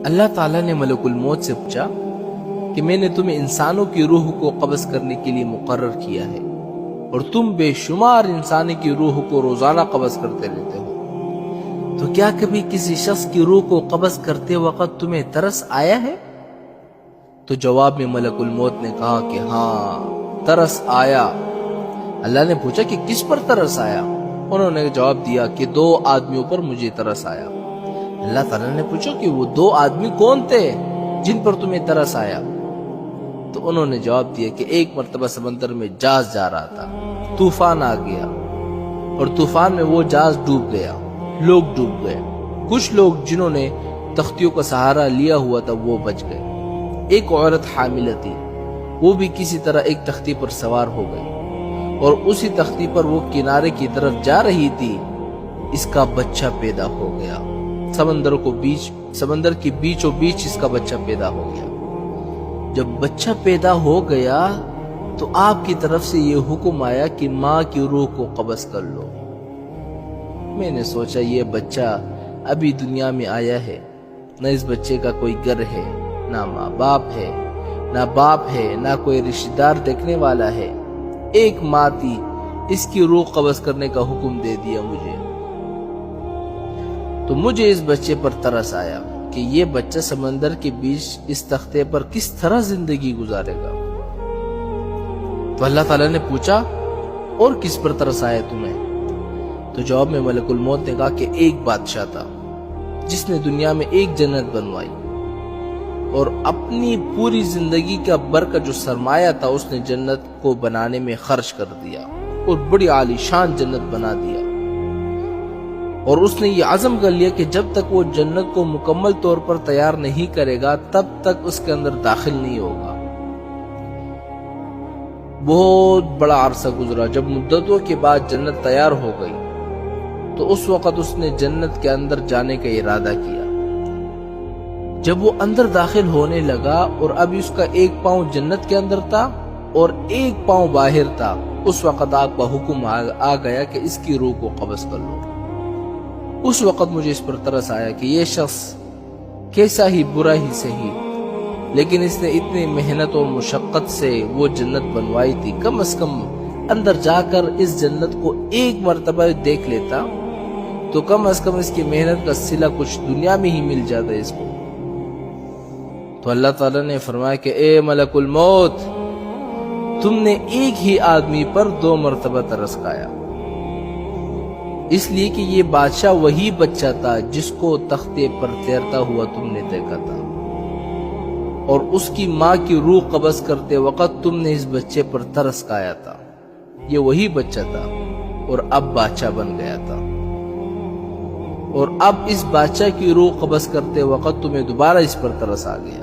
اللہ تعالیٰ نے ملک الموت سے پوچھا کہ میں نے تمہیں انسانوں کی روح کو قبض کرنے کے لیے مقرر کیا ہے اور تم بے شمار انسانی کی روح کو روزانہ قبض کرتے رہتے ہو، تو کیا کبھی کسی شخص کی روح کو قبض کرتے وقت تمہیں ترس آیا ہے؟ تو جواب میں ملک الموت نے کہا کہ ہاں، ترس آیا۔ اللہ نے پوچھا کہ کس پر ترس آیا؟ انہوں نے جواب دیا کہ 2 آدمیوں پر مجھے ترس آیا۔ اللہ تعالیٰ نے پوچھا کہ وہ 2 آدمی کون تھے جن پر تمہیں ترس آیا؟ تو انہوں نے جواب دیا کہ ایک مرتبہ سمندر میں جہاز جا رہا تھا، طوفان آ گیا اور طوفان میں وہ جہاز ڈوب گیا، لوگ ڈوب گئے، کچھ لوگ جنہوں نے تختیوں کا سہارا لیا ہوا تھا وہ بچ گئے۔ ایک عورت حاملہ تھی، وہ بھی کسی طرح ایک تختی پر سوار ہو گئی اور اسی تختی پر وہ کنارے کی طرف جا رہی تھی، اس کا بچہ پیدا ہو گیا۔ سمندر کے بیچوں بیچ اس کا بچہ پیدا ہو گیا۔ جب بچہ پیدا ہو گیا تو آپ کی طرف سے یہ حکم آیا کہ ماں کی روح کو قبض کر لو۔ میں نے سوچا یہ بچہ ابھی دنیا میں آیا ہے، نہ اس بچے کا کوئی گھر ہے، نہ ماں باپ ہے، نہ باپ ہے، نہ کوئی رشتہ دار دیکھنے والا ہے۔ ایک ماں تھی، اس کی روح قبض کرنے کا حکم دے دیا مجھے۔ تو مجھے اس بچے پر ترس آیا کہ یہ بچہ سمندر کے بیچ اس تختے پر کس طرح زندگی گزارے گا۔ تو اللہ تعالیٰ نے پوچھا اور کس پر ترس آیا تمہیں؟ تو جواب میں ملک الموت نے کہا کہ ایک بادشاہ تھا جس نے دنیا میں ایک جنت بنوائی اور اپنی پوری زندگی کا بھر کا جو سرمایہ تھا اس نے جنت کو بنانے میں خرچ کر دیا اور بڑی عالی شان جنت بنا دیا، اور اس نے یہ عزم کر لیا کہ جب تک وہ جنت کو مکمل طور پر تیار نہیں کرے گا تب تک اس کے اندر داخل نہیں ہوگا۔ بہت بڑا عرصہ گزرا، جب مدتوں کے بعد جنت تیار ہو گئی تو اس وقت اس نے جنت کے اندر جانے کا ارادہ کیا۔ جب وہ اندر داخل ہونے لگا اور ابھی اس کا ایک پاؤں جنت کے اندر تھا اور ایک پاؤں باہر تھا، اس وقت آپ کا حکم آ گیا کہ اس کی روح کو قبض کر لو۔ اس وقت مجھے اس پر ترس آیا کہ یہ شخص کیسا ہی برا ہی صحیح، لیکن اس نے اتنی محنت اور مشقت سے وہ جنت بنوائی تھی، کم از کم اندر جا کر اس جنت کو ایک مرتبہ دیکھ لیتا تو کم از کم اس کی محنت کا صلہ کچھ دنیا میں ہی مل جاتا اس کو۔ تو اللہ تعالیٰ نے فرمایا کہ اے ملک الموت، تم نے ایک ہی آدمی پر 2 مرتبہ ترس کھایا، اس لیے کہ یہ بادشاہ وہی بچہ تھا جس کو تختے پر تیرتا ہوا تم نے دیکھا تھا، اور اس کی ماں کی روح قبض کرتے وقت تم نے اس بچے پر ترس کھایا تھا۔ یہ وہی بچہ تھا اور اب بادشاہ بن گیا تھا، اور اب اس بادشاہ کی روح قبض کرتے وقت تمہیں دوبارہ اس پر ترس آ گیا۔